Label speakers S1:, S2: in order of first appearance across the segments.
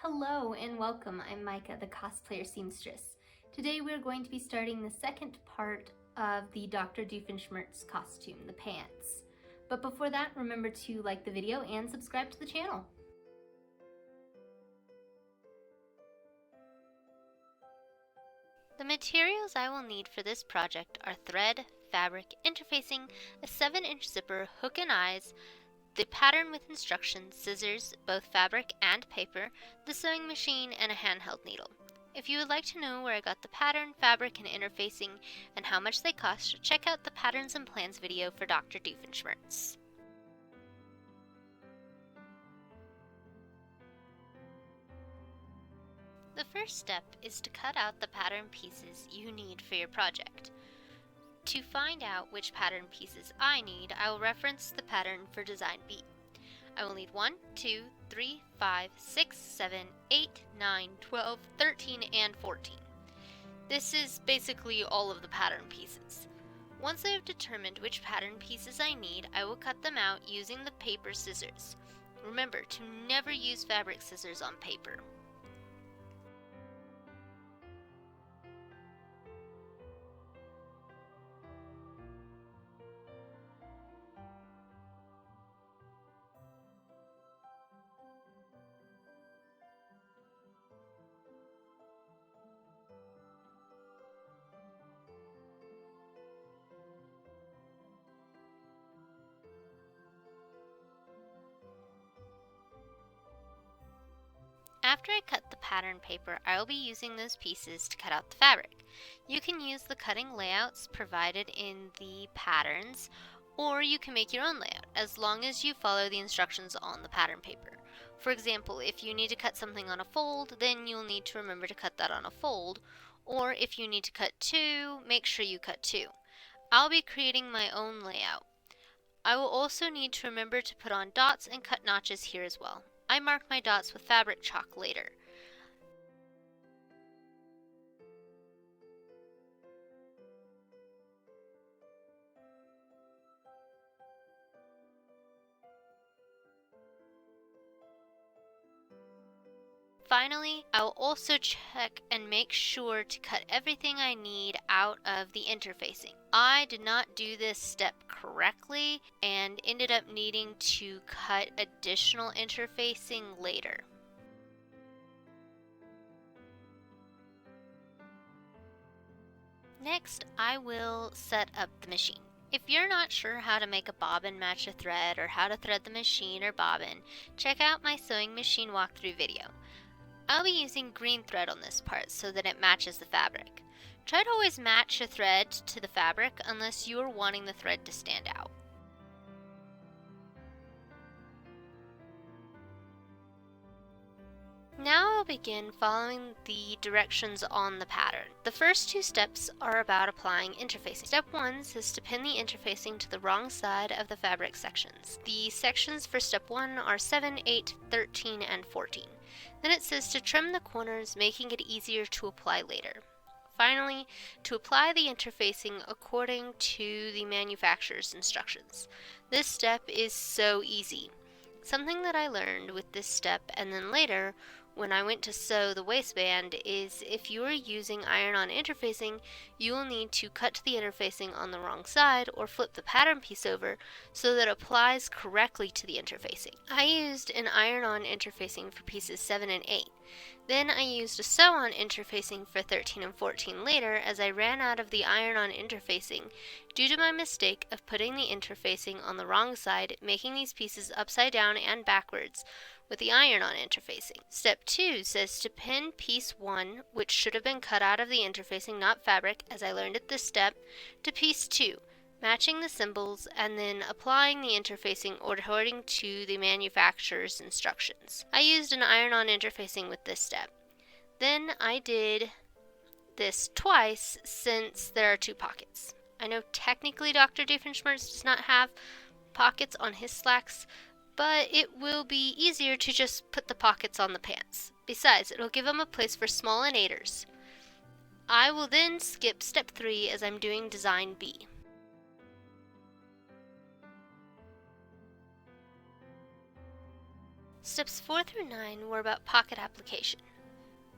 S1: Hello and welcome. I'm Micah, the cosplayer seamstress. Today we're going to be starting the second part of the Dr. Doofenshmirtz costume, the pants. But before that, remember to like the video and subscribe to the channel.
S2: The materials I will need for this project are thread, fabric, interfacing, a 7-inch zipper, hook and eyes, the pattern with instructions, scissors, both fabric and paper, the sewing machine, and a handheld needle. If you would like to know where I got the pattern, fabric, and interfacing, and how much they cost, check out the Patterns and Plans video for Dr. Doofenshmirtz. The first step is to cut out the pattern pieces you need for your project. To find out which pattern pieces I need, I will reference the pattern for Design B. I will need 1, 2, 3, 5, 6, 7, 8, 9, 12, 13, and 14. This is basically all of the pattern pieces. Once I have determined which pattern pieces I need, I will cut them out using the paper scissors. Remember to never use fabric scissors on paper. After I cut the pattern paper, I will be using those pieces to cut out the fabric. You can use the cutting layouts provided in the patterns, or you can make your own layout, as long as you follow the instructions on the pattern paper. For example, if you need to cut something on a fold, then you'll need to remember to cut that on a fold, or if you need to cut 2, make sure you cut 2. I'll be creating my own layout. I will also need to remember to put on dots and cut notches here as well. I mark my dots with fabric chalk later. Finally, I will also check and make sure to cut everything I need out of the interfacing. I did not do this step correctly and ended up needing to cut additional interfacing later. Next, I will set up the machine. If you're not sure how to make a bobbin match a thread or how to thread the machine or bobbin, check out my sewing machine walkthrough video. I'll be using green thread on this part so that it matches the fabric. Try to always match a thread to the fabric unless you are wanting the thread to stand out. Now I'll begin following the directions on the pattern. The first 2 steps are about applying interfacing. Step 1 says to pin the interfacing to the wrong side of the fabric sections. The sections for step 1 are 7, 8, 13, and 14. Then it says to trim the corners, making it easier to apply later. Finally, to apply the interfacing according to the manufacturer's instructions. This step is so easy. Something that I learned with this step and then later when I went to sew the waistband is if you are using iron-on interfacing, you will need to cut the interfacing on the wrong side or flip the pattern piece over so that it applies correctly to the interfacing. I used an iron-on interfacing for pieces 7 and 8. Then I used a sew-on interfacing for 13 and 14 later as I ran out of the iron-on interfacing due to my mistake of putting the interfacing on the wrong side, making these pieces upside down and backwards with the iron-on interfacing. Step 2 says to pin piece 1, which should have been cut out of the interfacing, not fabric, as I learned at this step, to piece 2, matching the symbols and then applying the interfacing according to the manufacturer's instructions. I used an iron-on interfacing with this step. Then I did this twice since there are 2 pockets. I know technically Dr. Doofenshmirtz does not have pockets on his slacks, but it will be easier to just put the pockets on the pants. Besides, it'll give them a place for small innators. I will then skip step 3 as I'm doing design B. Steps 4 through 9 were about pocket application,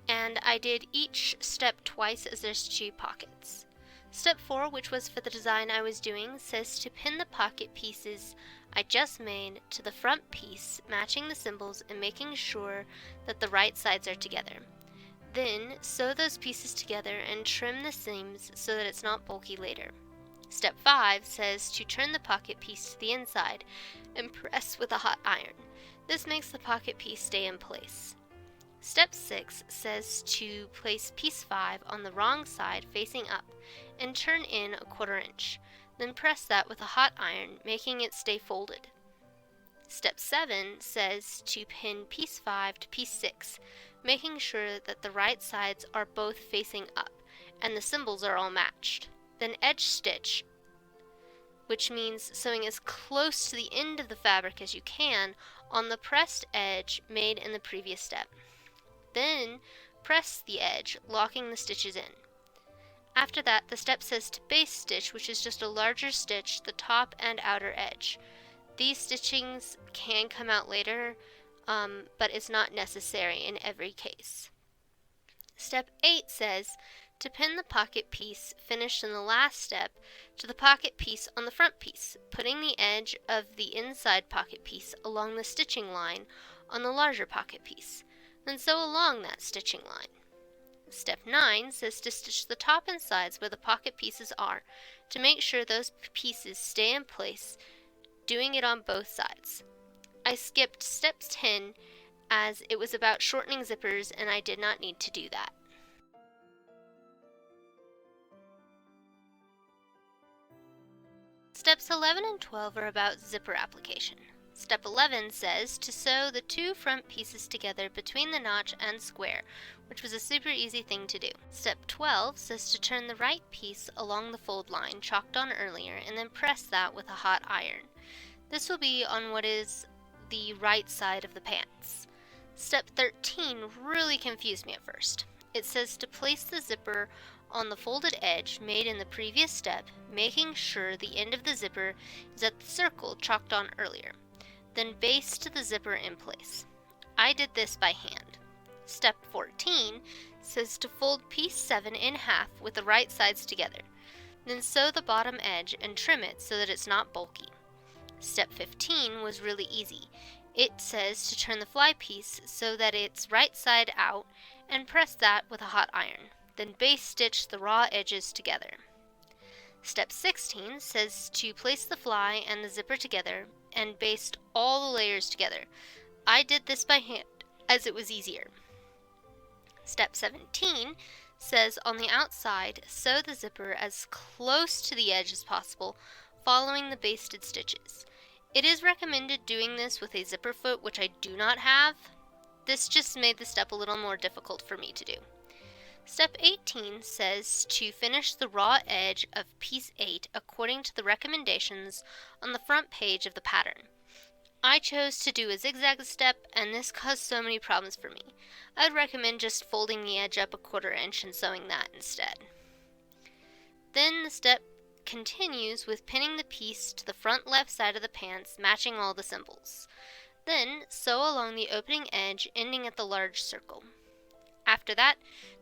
S2: and I did each step twice as there's 2 pockets. Step 4, which was for the design I was doing, says to pin the pocket pieces I just made to the front piece, matching the symbols and making sure that the right sides are together. Then, sew those pieces together and trim the seams so that it's not bulky later. Step 5 says to turn the pocket piece to the inside and press with a hot iron. This makes the pocket piece stay in place. Step 6 says to place piece 5 on the wrong side facing up and turn in 1/4 inch. Then press that with a hot iron, making it stay folded. Step 7 says to pin piece 5 to piece 6, making sure that the right sides are both facing up and the symbols are all matched. Then edge stitch, which means sewing as close to the end of the fabric as you can on the pressed edge made in the previous step. Then press the edge, locking the stitches in. After that, the step says to base stitch, which is just a larger stitch, the top and outer edge. These stitchings can come out later, but it's not necessary in every case. Step 8 says to pin the pocket piece finished in the last step to the pocket piece on the front piece, putting the edge of the inside pocket piece along the stitching line on the larger pocket piece. Then sew along that stitching line. Step 9 says to stitch the top and sides where the pocket pieces are to make sure those pieces stay in place, doing it on both sides. I skipped step 10 as it was about shortening zippers and I did not need to do that. Steps 11 and 12 are about zipper application. Step 11 says to sew the 2 front pieces together between the notch and square, which was a super easy thing to do. Step 12 says to turn the right piece along the fold line chalked on earlier and then press that with a hot iron. This will be on what is the right side of the pants. Step 13 really confused me at first. It says to place the zipper on the folded edge made in the previous step, making sure the end of the zipper is at the circle chalked on earlier. Then baste the zipper in place. I did this by hand. Step 14 says to fold piece 7 in half with the right sides together. Then sew the bottom edge and trim it so that it's not bulky. Step 15 was really easy. It says to turn the fly piece so that it's right side out and press that with a hot iron. Then base stitch the raw edges together. Step 16 says to place the fly and the zipper together and baste all the layers together. I did this by hand as it was easier. Step 17 says on the outside, sew the zipper as close to the edge as possible, following the basted stitches. It is recommended doing this with a zipper foot, which I do not have. This just made the step a little more difficult for me to do. Step 18 says to finish the raw edge of piece 8 according to the recommendations on the front page of the pattern. I chose to do a zigzag step, and this caused so many problems for me. I would recommend just folding the edge up 1/4 inch and sewing that instead. Then the step continues with pinning the piece to the front left side of the pants, matching all the symbols. Then sew along the opening edge, ending at the large circle. After that,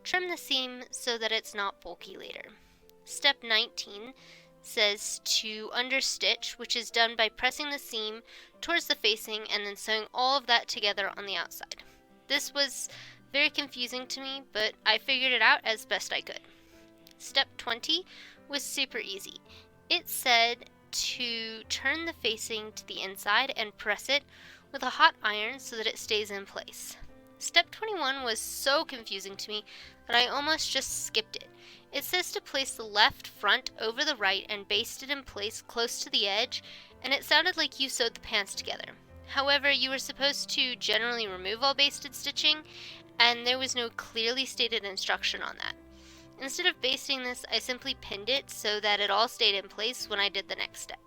S2: trim the seam so that it's not bulky later. Step 19 says to understitch, which is done by pressing the seam towards the facing and then sewing all of that together on the outside. This was very confusing to me, but I figured it out as best I could. Step 20 was super easy. It said to turn the facing to the inside and press it with a hot iron so that it stays in place. Step 21 was so confusing to me that I almost just skipped it. It says to place the left front over the right and baste it in place close to the edge, and it sounded like you sewed the pants together. However, you were supposed to generally remove all basted stitching, and there was no clearly stated instruction on that. Instead of basting this, I simply pinned it so that it all stayed in place when I did the next step.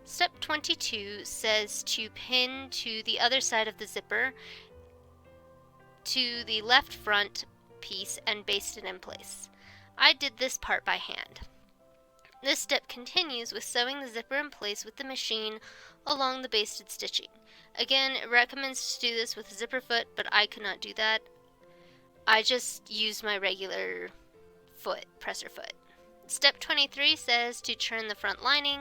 S2: Step 22 says to pin to the other side of the zipper to the left front piece and baste it in place. I did this part by hand. This step continues with sewing the zipper in place with the machine along the basted stitching. Again, it recommends to do this with a zipper foot, but I could not do that. I just used my regular foot, presser foot. Step 23 says to turn the front lining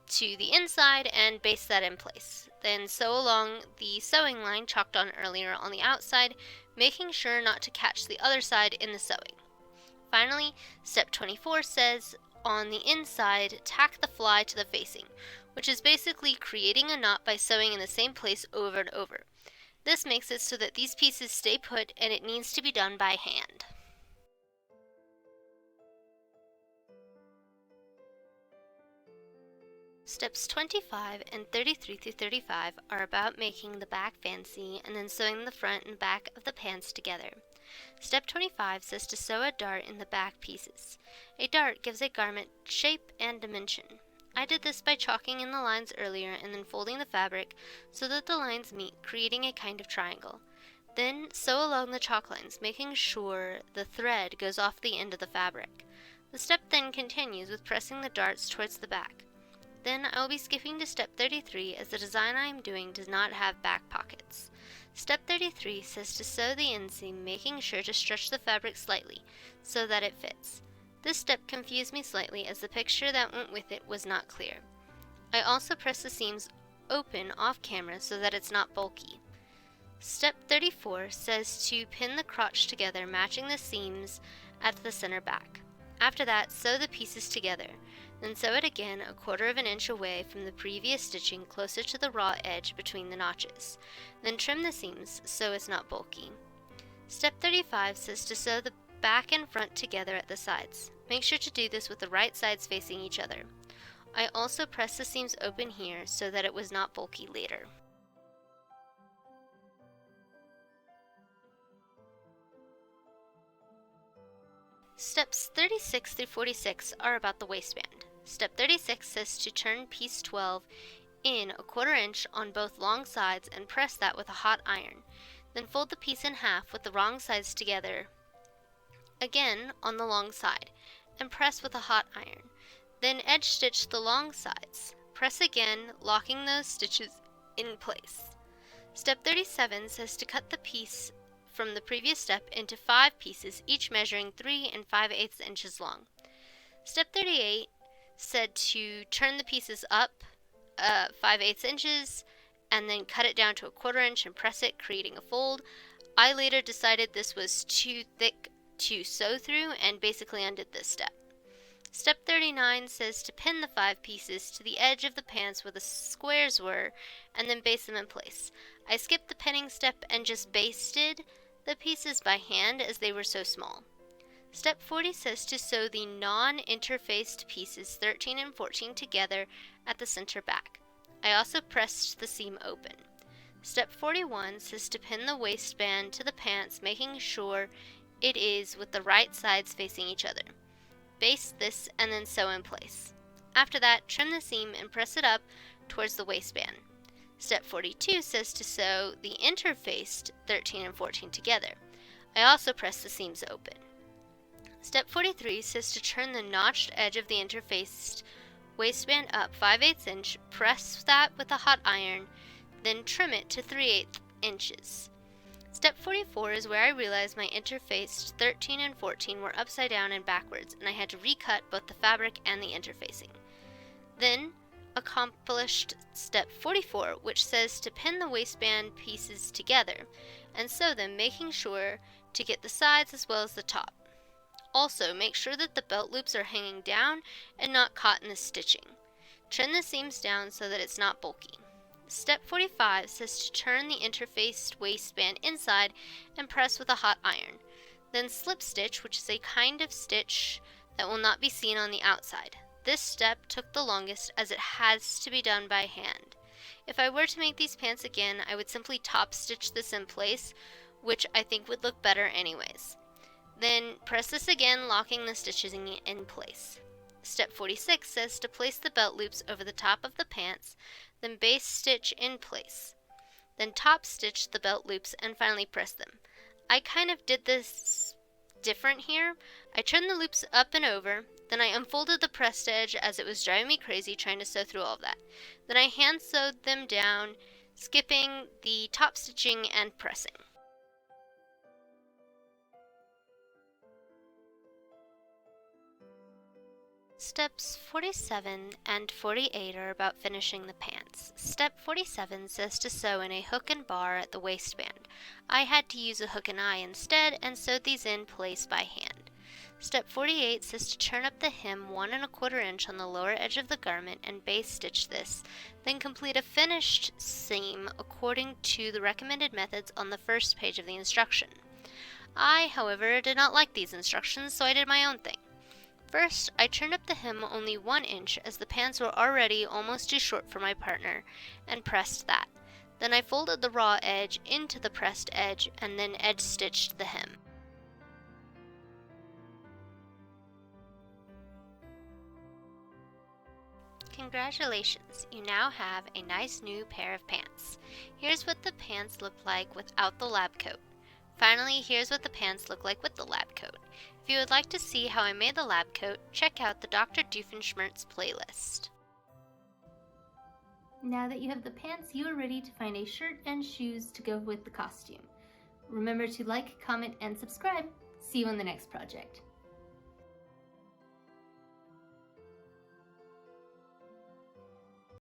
S2: to the inside and baste that in place. Then sew along the sewing line chalked on earlier on the outside, making sure not to catch the other side in the sewing. Finally, step 24 says on the inside, tack the fly to the facing, which is basically creating a knot by sewing in the same place over and over. This makes it so that these pieces stay put, and it needs to be done by hand. Steps 25 and 33 through 35 are about making the back fancy and then sewing the front and back of the pants together. Step 25 says to sew a dart in the back pieces. A dart gives a garment shape and dimension. I did this by chalking in the lines earlier and then folding the fabric so that the lines meet, creating a kind of triangle. Then sew along the chalk lines, making sure the thread goes off the end of the fabric. The step then continues with pressing the darts towards the back. Then I will be skipping to step 33 as the design I am doing does not have back pockets. Step 33 says to sew the inseam, making sure to stretch the fabric slightly so that it fits. This step confused me slightly as the picture that went with it was not clear. I also press the seams open off camera so that it's not bulky. Step 34 says to pin the crotch together, matching the seams at the center back. After that, sew the pieces together. Then sew it again 1/4 of an inch away from the previous stitching closer to the raw edge between the notches. Then trim the seams so it's not bulky. Step 35 says to sew the back and front together at the sides. Make sure to do this with the right sides facing each other. I also pressed the seams open here so that it was not bulky later. Steps 36 through 46 are about the waistband. Step 36 says to turn piece 12 in 1/4 inch on both long sides and press that with a hot iron. Then fold the piece in half with the wrong sides together again on the long side and press with a hot iron. Then edge stitch the long sides. Press again, locking those stitches in place. Step 37 says to cut the piece from the previous step into 5 pieces, each measuring 3 5/8 inches long. Step 38 said to turn the pieces up 5/8 inches and then cut it down to 1/4 inch and press it, creating a fold. I later decided this was too thick to sew through and basically undid this step. Step 39 says to pin the 5 pieces to the edge of the pants where the squares were and then baste them in place. I skipped the pinning step and just basted the pieces by hand as they were so small. Step 40 says to sew the non-interfaced pieces 13 and 14 together at the center back. I also pressed the seam open. Step 41 says to pin the waistband to the pants, making sure it is with the right sides facing each other. Baste this and then sew in place. After that, trim the seam and press it up towards the waistband. Step 42 says to sew the interfaced 13 and 14 together. I also press the seams open. Step 43 says to turn the notched edge of the interfaced waistband up 5/8 inch, press that with a hot iron, then trim it to 3/8 inches. Step 44 is where I realized my interfaced 13 and 14 were upside down and backwards, and I had to recut both the fabric and the interfacing. Then accomplished step 44, which says to pin the waistband pieces together and sew them, making sure to get the sides as well as the top. Also, make sure that the belt loops are hanging down and not caught in the stitching. Trim the seams down so that it's not bulky. Step 45 says to turn the interfaced waistband inside and press with a hot iron. Then slip stitch, which is a kind of stitch that will not be seen on the outside. This step took the longest as it has to be done by hand. If I were to make these pants again, I would simply top stitch this in place, which I think would look better anyways. Then press this again, locking the stitching in place. Step 46 says to place the belt loops over the top of the pants, then base stitch in place. Then top stitch the belt loops and finally press them. I kind of did this different here. I turned the loops up and over, Then I unfolded the pressed edge as it was driving me crazy trying to sew through all of that. Then I hand sewed them down, skipping the top stitching and pressing. Steps 47 and 48 are about finishing the pants. Step 47 says to sew in a hook and bar at the waistband. I had to use a hook and eye instead and sewed these in place by hand. Step 48 says to turn up the hem 1 1/4 inch on the lower edge of the garment and base stitch this, then complete a finished seam according to the recommended methods on the first page of the instruction. I, however, did not like these instructions, so I did my own thing. First, I turned up the hem only 1 inch as the pants were already almost too short for my partner, and pressed that. Then I folded the raw edge into the pressed edge and then edge stitched the hem. Congratulations, you now have a nice new pair of pants. Here's what the pants look like without the lab coat. Finally, here's what the pants look like with the lab coat. If you would like to see how I made the lab coat, check out the Dr. Doofenshmirtz playlist.
S1: Now that you have the pants, you are ready to find a shirt and shoes to go with the costume. Remember to like, comment, and subscribe. See you on the next project.